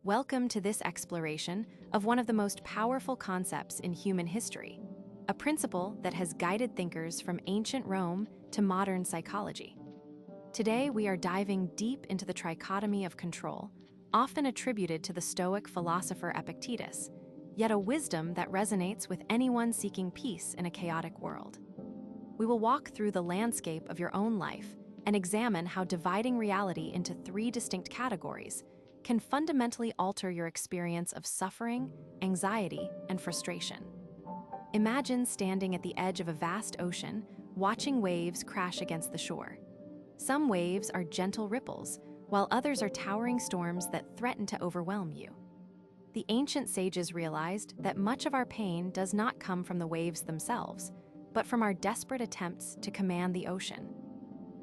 Welcome to this exploration of one of the most powerful concepts in human history, a principle that has guided thinkers from ancient Rome to modern psychology. Today, we are diving deep into the trichotomy of control, often attributed to the Stoic philosopher Epictetus, yet a wisdom that resonates with anyone seeking peace in a chaotic world. We will walk through the landscape of your own life and examine how dividing reality into three distinct categories can fundamentally alter your experience of suffering, anxiety, and frustration. Imagine standing at the edge of a vast ocean, watching waves crash against the shore. Some waves are gentle ripples, while others are towering storms that threaten to overwhelm you. The ancient sages realized that much of our pain does not come from the waves themselves, but from our desperate attempts to command the ocean.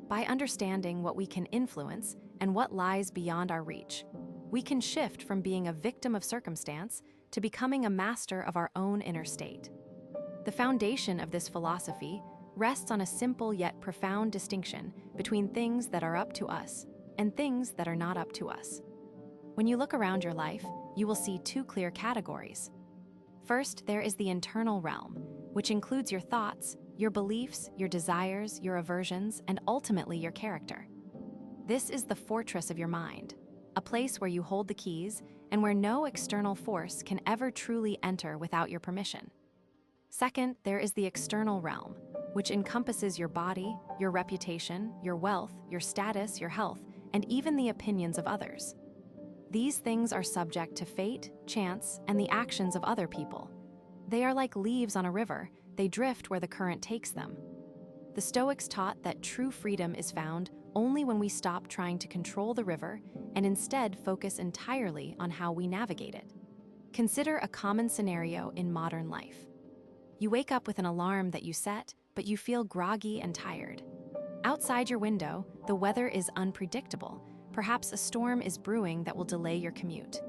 By understanding what we can influence and what lies beyond our reach, we can shift from being a victim of circumstance to becoming a master of our own inner state. The foundation of this philosophy rests on a simple yet profound distinction between things that are up to us and things that are not up to us. When you look around your life, you will see two clear categories. First, there is the internal realm, which includes your thoughts, your beliefs, your desires, your aversions, and ultimately your character. This is the fortress of your mind, a place where you hold the keys and where no external force can ever truly enter without your permission. Second, there is the external realm, which encompasses your body, your reputation, your wealth, your status, your health, and even the opinions of others. These things are subject to fate, chance, and the actions of other people. They are like leaves on a river, they drift where the current takes them. The Stoics taught that true freedom is found only when we stop trying to control the river and instead focus entirely on how we navigate it. Consider a common scenario in modern life. You wake up with an alarm that you set, but you feel groggy and tired. Outside your window, the weather is unpredictable. Perhaps a storm is brewing that will delay your commute.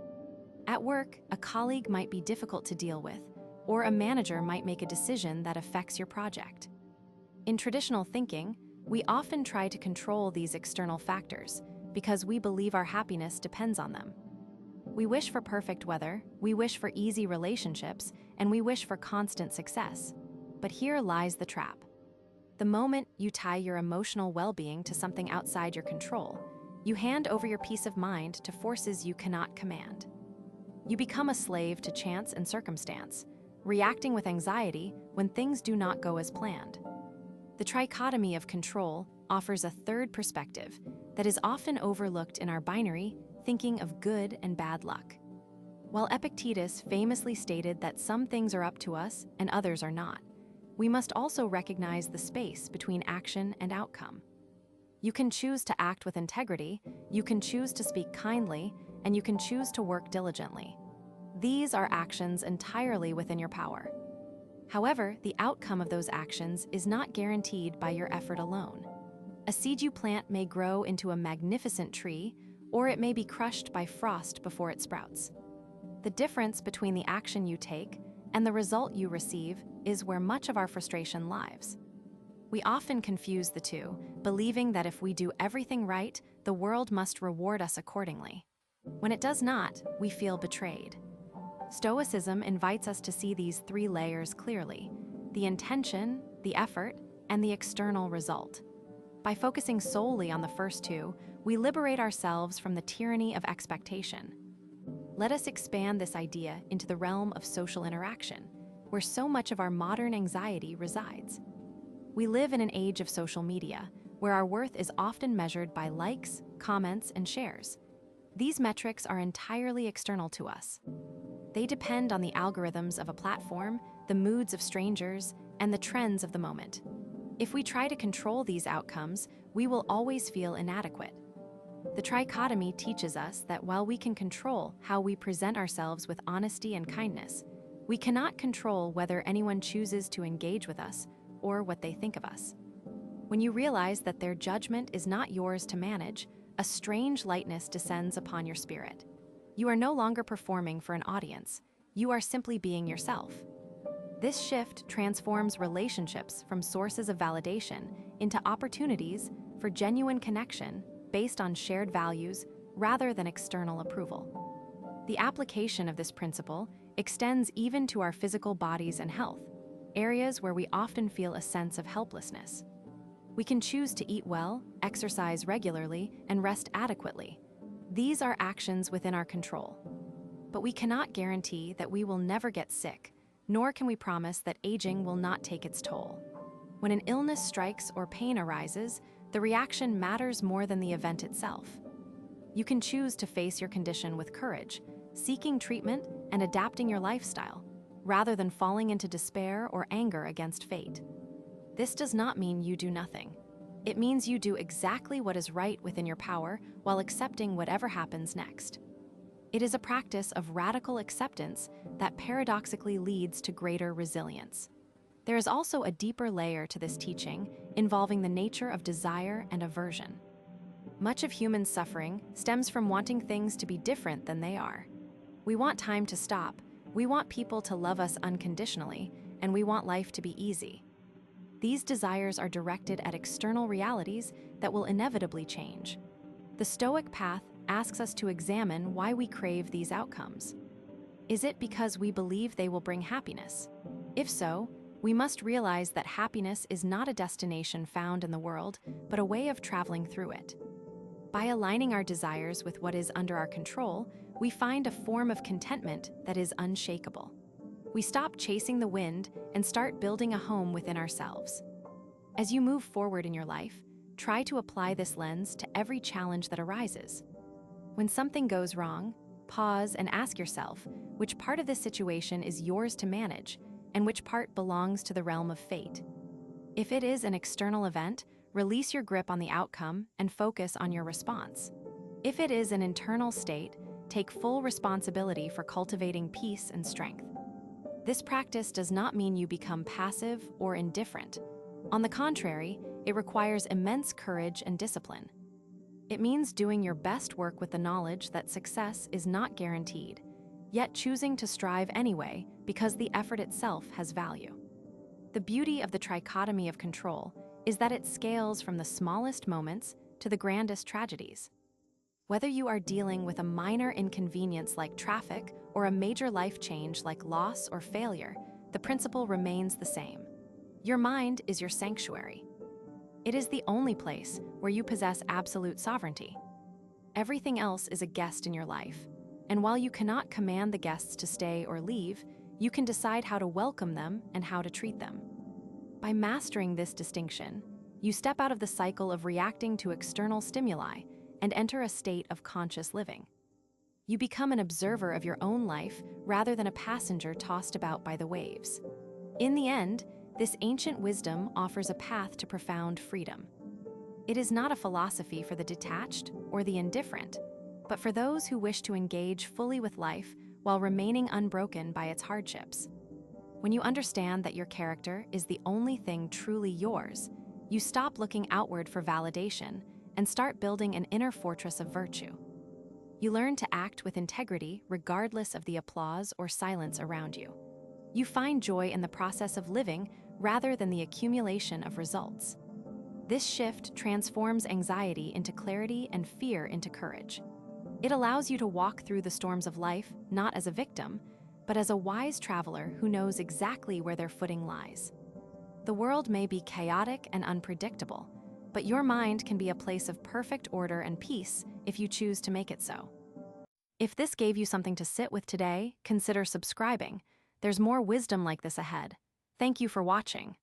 At work, a colleague might be difficult to deal with, or a manager might make a decision that affects your project. In traditional thinking, we often try to control these external factors because we believe our happiness depends on them. We wish for perfect weather, we wish for easy relationships, and we wish for constant success. But here lies the trap. The moment you tie your emotional well-being to something outside your control, you hand over your peace of mind to forces you cannot command. You become a slave to chance and circumstance, reacting with anxiety when things do not go as planned. The trichotomy of control offers a third perspective that is often overlooked in our binary thinking of good and bad luck. While Epictetus famously stated that some things are up to us and others are not, we must also recognize the space between action and outcome. You can choose to act with integrity, you can choose to speak kindly, and you can choose to work diligently. These are actions entirely within your power. However, the outcome of those actions is not guaranteed by your effort alone. A seed you plant may grow into a magnificent tree, or it may be crushed by frost before it sprouts. The difference between the action you take and the result you receive is where much of our frustration lies. We often confuse the two, believing that if we do everything right, the world must reward us accordingly. When it does not, we feel betrayed. Stoicism invites us to see these three layers clearly: the intention, the effort, and the external result. By focusing solely on the first two, we liberate ourselves from the tyranny of expectation. Let us expand this idea into the realm of social interaction, where so much of our modern anxiety resides. We live in an age of social media, where our worth is often measured by likes, comments, and shares. These metrics are entirely external to us. They depend on the algorithms of a platform, the moods of strangers, and the trends of the moment. If we try to control these outcomes, we will always feel inadequate. The trichotomy teaches us that while we can control how we present ourselves with honesty and kindness, we cannot control whether anyone chooses to engage with us or what they think of us. When you realize that their judgment is not yours to manage, a strange lightness descends upon your spirit. You are no longer performing for an audience. You are simply being yourself. This shift transforms relationships from sources of validation into opportunities for genuine connection based on shared values rather than external approval. The application of this principle extends even to our physical bodies and health, areas where we often feel a sense of helplessness. We can choose to eat well, exercise regularly, and rest adequately. These are actions within our control. But we cannot guarantee that we will never get sick, nor can we promise that aging will not take its toll. When an illness strikes or pain arises, the reaction matters more than the event itself. You can choose to face your condition with courage, seeking treatment and adapting your lifestyle, rather than falling into despair or anger against fate. This does not mean you do nothing. It means you do exactly what is right within your power while accepting whatever happens next. It is a practice of radical acceptance that paradoxically leads to greater resilience. There is also a deeper layer to this teaching involving the nature of desire and aversion. Much of human suffering stems from wanting things to be different than they are. We want time to stop, we want people to love us unconditionally, and we want life to be easy. These desires are directed at external realities that will inevitably change. The Stoic path asks us to examine why we crave these outcomes. Is it because we believe they will bring happiness? If so, we must realize that happiness is not a destination found in the world, but a way of traveling through it. By aligning our desires with what is under our control, we find a form of contentment that is unshakable. We stop chasing the wind and start building a home within ourselves. As you move forward in your life, try to apply this lens to every challenge that arises. When something goes wrong, pause and ask yourself which part of this situation is yours to manage and which part belongs to the realm of fate. If it is an external event, release your grip on the outcome and focus on your response. If it is an internal state, take full responsibility for cultivating peace and strength. This practice does not mean you become passive or indifferent. On the contrary, it requires immense courage and discipline. It means doing your best work with the knowledge that success is not guaranteed, yet choosing to strive anyway because the effort itself has value. The beauty of the trichotomy of control is that it scales from the smallest moments to the grandest tragedies. Whether you are dealing with a minor inconvenience like traffic or a major life change like loss or failure, the principle remains the same. Your mind is your sanctuary. It is the only place where you possess absolute sovereignty. Everything else is a guest in your life, and while you cannot command the guests to stay or leave, you can decide how to welcome them and how to treat them. By mastering this distinction, you step out of the cycle of reacting to external stimuli and enter a state of conscious living. You become an observer of your own life rather than a passenger tossed about by the waves. In the end, this ancient wisdom offers a path to profound freedom. It is not a philosophy for the detached or the indifferent, but for those who wish to engage fully with life while remaining unbroken by its hardships. When you understand that your character is the only thing truly yours, you stop looking outward for validation and start building an inner fortress of virtue. You learn to act with integrity regardless of the applause or silence around you. You find joy in the process of living rather than the accumulation of results. This shift transforms anxiety into clarity and fear into courage. It allows you to walk through the storms of life not as a victim, but as a wise traveler who knows exactly where their footing lies. The world may be chaotic and unpredictable, but your mind can be a place of perfect order and peace if you choose to make it so. If this gave you something to sit with today, consider subscribing. There's more wisdom like this ahead. Thank you for watching.